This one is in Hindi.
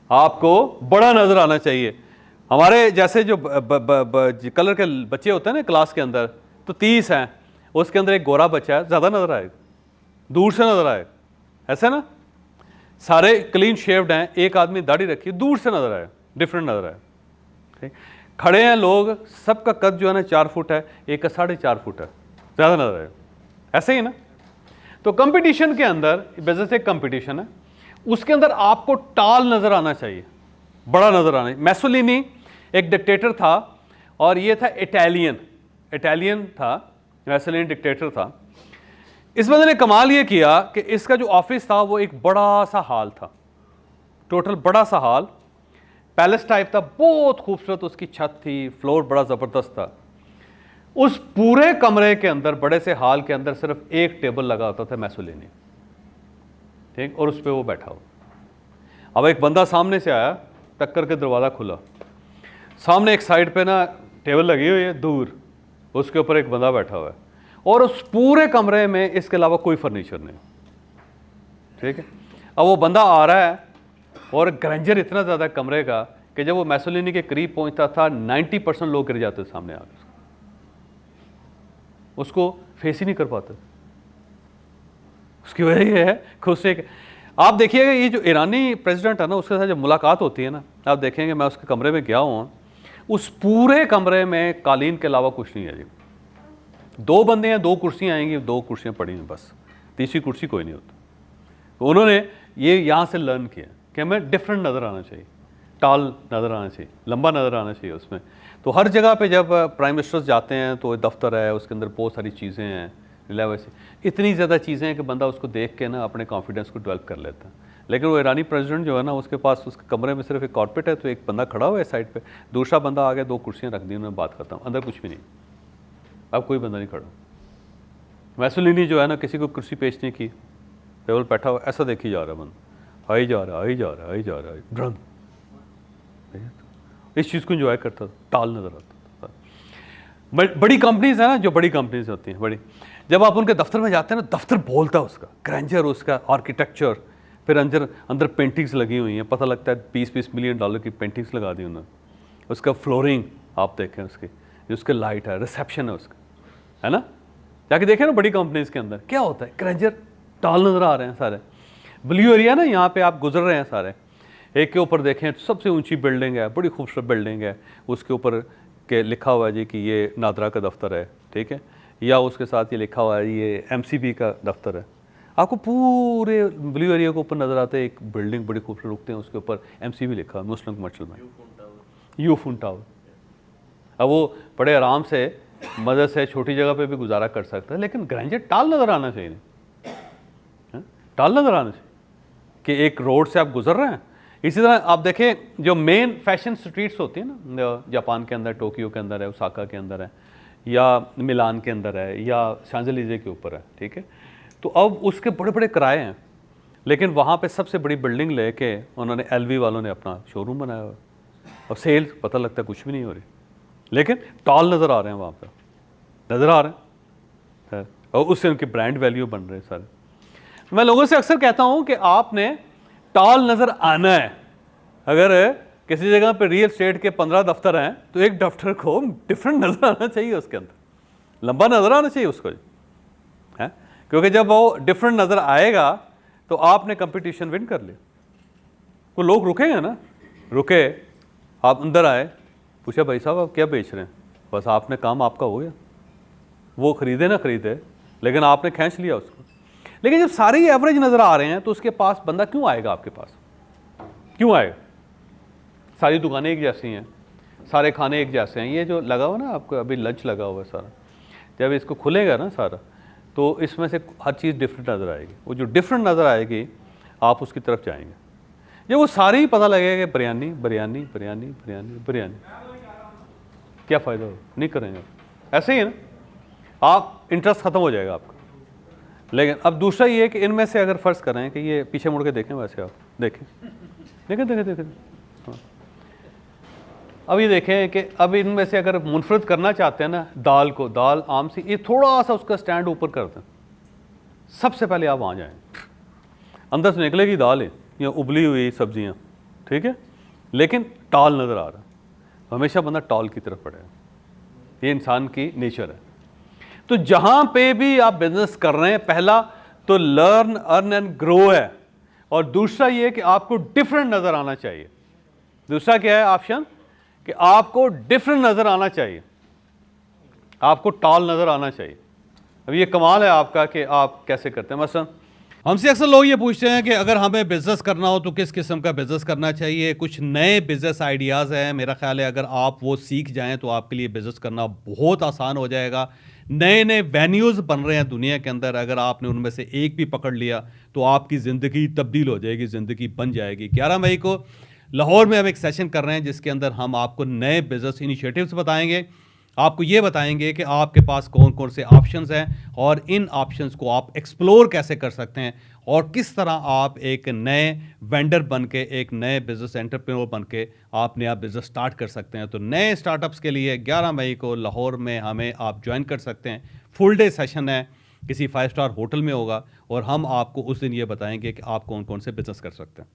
आपको बड़ा नज़र आना चाहिए। हमारे जैसे जो कलर के बच्चे होते हैं ना क्लास के अंदर, तो 30 हैं, उसके अंदर एक गोरा बच्चा है, ज़्यादा नज़र आएगा, दूर से नज़र आएगा, ऐसा ना। सारे क्लीन शेव्ड हैं, एक आदमी दाढ़ी रखी, दूर से नज़र आए, डिफरेंट नज़र आए। ठीक, खड़े हैं लोग, सबका कद जो है ना 4 फुट है, एक का 4.5 फुट है, ज़्यादा नज़र आए, ऐसे ही ना। तो कंपटीशन के अंदर, बिजनेस एक कंपटीशन है, उसके अंदर आपको टाल नज़र आना चाहिए, बड़ा नज़र आना। मैसोलिनी एक डिक्टेटर था, और ये था इटालियन था, मैसोलिनी डिक्टेटर था। इस बंदे ने कमाल ये किया कि इसका जो ऑफिस था वो एक बड़ा सा हॉल था, टोटल बड़ा सा हॉल, पैलेस टाइप था, बहुत खूबसूरत उसकी छत थी, फ्लोर बड़ा ज़बरदस्त था। उस पूरे कमरे के अंदर, बड़े से हॉल के अंदर, सिर्फ एक टेबल लगा होता था मैसोलिनी, ठीक, और उस पर वो बैठा हो। अब एक बंदा सामने से आया, टक्कर के दरवाज़ा खुला, सामने एक साइड पे ना टेबल लगी हुई है, दूर उसके ऊपर एक बंदा बैठा हुआ है, और उस पूरे कमरे में इसके अलावा कोई फर्नीचर नहीं, ठीक है। अब वो बंदा आ रहा है, और ग्रैंजर इतना ज़्यादा कमरे का कि जब वो मैसोलिनी के करीब पहुंचता था 90% लोग गिर जाते सामने आकर, उसको फेस ही नहीं कर पाते। उसकी वजह यह है कि आप देखिएगा, ये जो ईरानी प्रेसिडेंट है ना, उसके साथ जब मुलाकात होती है ना, आप देखेंगे, मैं उसके कमरे में गया हूँ, उस पूरे कमरे में कालीन के अलावा कुछ नहीं है जी। 2 बंदे हैं, 2 कुर्सियाँ आएंगी, 2 कुर्सियाँ पड़ी हैं बस, तीसरी कुर्सी कोई नहीं होती। तो उन्होंने ये यहाँ से लर्न किया कि हमें डिफरेंट नज़र आना चाहिए, टाल नज़र आना चाहिए, लंबा नज़र आना चाहिए उसमें। तो हर जगह पे जब प्राइम मिनिस्टर्स जाते हैं तो दफ्तर है, उसके अंदर बहुत सारी चीज़ें हैं, वैसे इतनी ज़्यादा चीज़ें हैं कि बंदा उसको देख के ना अपने कॉन्फिडेंस को डेवलप कर लेता है। लेकिन वो ईरानी प्रेसिडेंट जो है ना, उसके पास उसके कमरे में सिर्फ एक कॉर्पेट है, तो एक बंदा खड़ा हुआ है साइड पे, दूसरा बंदा आ गया, 2 कुर्सियाँ रख दी, उन्होंने बात करता हूँ, अंदर कुछ भी नहीं, अब कोई बंदा नहीं खड़ा। मैसोलिनी जो है ना, किसी को कुर्सी पेश नहीं की, टेबल बैठा हुआ, ऐसा देखी जा रहा बंदा, आई जा रहा ड्रंक, इस चीज़ को इंजॉय करता था, टाल नज़र आता था। बड़ी कंपनीज है ना, जो बड़ी कंपनीज होती हैं बड़ी, जब आप उनके दफ्तर में जाते हैं ना, दफ्तर बोलता है, उसका ग्रैंजर, उसका आर्किटेक्चर, फिर अंदर पेंटिंग्स लगी हुई हैं, पता लगता है 20-20 मिलियन डॉलर की पेंटिंग्स लगा दी उन्होंने। उसका फ्लोरिंग आप देखें, उसके लाइट है, रिसेप्शन है उसका, है ना, जाके देखें ना बड़ी कंपनीज के अंदर क्या होता है, ग्रैंजर, टाल नज़र आ रहे हैं सारे। ब्लू एरिया ना, यहाँ पे आप गुजर रहे हैं सारे, एक के ऊपर देखें, सबसे ऊंची बिल्डिंग है, बड़ी खूबसूरत बिल्डिंग है, उसके ऊपर के लिखा हुआ है जी कि ये नादरा का दफ्तर है, ठीक है, या उसके साथ ये लिखा हुआ है ये MCB का दफ्तर है। आपको पूरे ब्लू एरिया के ऊपर नज़र आते हैं, एक बिल्डिंग बड़ी खूबसूरत रुकते हैं, उसके ऊपर MCB लिखा है, मुस्लिम कमर्शियल बैंक, यूफोन टावर। अब वो बड़े आराम से मदद से छोटी जगह पे भी गुजारा कर सकता है, लेकिन ग्रैंजर टाल नज़र आना चाहिए, टाल नज़र आना चाहिए कि एक रोड से आप गुजर रहे हैं। इसी तरह आप देखें, जो मेन फैशन स्ट्रीट्स होती हैं ना, जापान के अंदर, टोक्यो के अंदर है, ओसाका के अंदर है, या मिलान के अंदर है, या शांजलीजे के ऊपर है, ठीक है, तो अब उसके बड़े बड़े किराए हैं, लेकिन वहाँ पे सबसे बड़ी बिल्डिंग लेके उन्होंने LV वालों ने अपना शोरूम बनाया हुआ है। अब सेल्स पता लगता है कुछ भी नहीं हो रही, लेकिन टॉल नज़र आ रहे हैं, वहाँ पर नज़र आ रहे हैं, और उससे उनके ब्रांड वैल्यू बन रहे हैं सारे। मैं लोगों से अक्सर कहता हूँ कि आपने टॉल नज़र आना है। अगर किसी जगह पे रियल एस्टेट के 15 दफ्तर हैं, तो एक दफ्तर को डिफरेंट नज़र आना चाहिए, उसके अंदर लंबा नज़र आना चाहिए उसको, है, क्योंकि जब वो डिफरेंट नज़र आएगा तो आपने कंपटीशन विन कर लिया। वो लोग रुकेंगे ना, रुके, आप अंदर आए, पूछा भाई साहब आप क्या बेच रहे हैं, बस आपने काम आपका हो गया, वो ख़रीदे ना ख़रीदे, लेकिन आपने खींच लिया उसको। लेकिन जब सारे ही एवरेज नज़र आ रहे हैं, तो उसके पास बंदा क्यों आएगा, आपके पास क्यों आएगा? सारी दुकानें एक जैसी हैं, सारे खाने एक जैसे हैं। ये जो लगा हुआ ना आपको, अभी लंच लगा हुआ है सारा, जब इसको खुलेगा ना सारा, तो इसमें से हर चीज़ डिफरेंट नज़र आएगी। वो जो डिफरेंट नज़र आएगी, आप उसकी तरफ जाएंगे। जब वो सारे ही पता लगेगा कि बिरयानी बिरयानी बिरयानी बिरयानी बिरयानी, क्या फ़ायदा हो, नहीं करेंगे। ऐसे ही है ना, आप इंटरेस्ट ख़त्म हो जाएगा आपका। लेकिन अब दूसरा ये है कि इनमें से अगर फ़र्ज़ करें कि ये पीछे मुड़ के देखें, वैसे आप देखें, देखें देखें देखें, हाँ, अब ये देखें कि अब इनमें से अगर मुनफरद करना चाहते हैं ना दाल को, दाल आम सी, ये थोड़ा सा उसका स्टैंड ऊपर कर दें, सबसे पहले आप वहाँ जाएँ, अंदर से निकलेगी दाल है या उबली हुई सब्जियाँ, ठीक है, लेकिन टॉल नज़र आ रहा है, हमेशा बंदा टॉल की तरफ बढ़ेगा, ये इंसान की नेचर है। तो जहाँ पे भी आप बिजनेस कर रहे हैं, पहला तो लर्न अर्न एंड ग्रो है, और दूसरा ये कि आपको डिफरेंट नज़र आना चाहिए। दूसरा क्या है ऑप्शन, कि आपको डिफरेंट नज़र आना चाहिए, आपको टॉल नज़र आना चाहिए। अब ये कमाल है आपका कि आप कैसे करते हैं। मसलन हमसे अक्सर लोग ये पूछते हैं कि अगर हमें बिज़नेस करना हो तो किस किस्म का बिज़नेस करना चाहिए। कुछ नए बिज़नेस आइडियाज़ हैं, मेरा ख्याल है अगर आप वो सीख जाएं तो आपके लिए बिज़नेस करना बहुत आसान हो जाएगा। नए नए वेन्यूज़ बन रहे हैं दुनिया के अंदर, अगर आपने उनमें से एक भी पकड़ लिया तो आपकी ज़िंदगी तब्दील हो जाएगी, ज़िंदगी बन जाएगी। 11 मई को लाहौर में हम एक सेशन कर रहे हैं जिसके अंदर हम आपको नए बिज़नेस इनिशिएटिव्स बताएंगे, आपको ये बताएंगे कि आपके पास कौन कौन से ऑप्शंस हैं और इन ऑप्शंस को आप एक्सप्लोर कैसे कर सकते हैं, और किस तरह आप एक नए वेंडर बन के, एक नए बिजनेस एंटरप्रेन्योर बन के आप नया बिजनेस स्टार्ट कर सकते हैं। तो नए स्टार्टअप्स के लिए 11 मई को लाहौर में हमें आप ज्वाइन कर सकते हैं। फुल डे सेशन है, किसी 5 स्टार होटल में होगा, और हम आपको उस दिन ये बताएंगे कि आप कौन कौन से बिजनेस कर सकते हैं।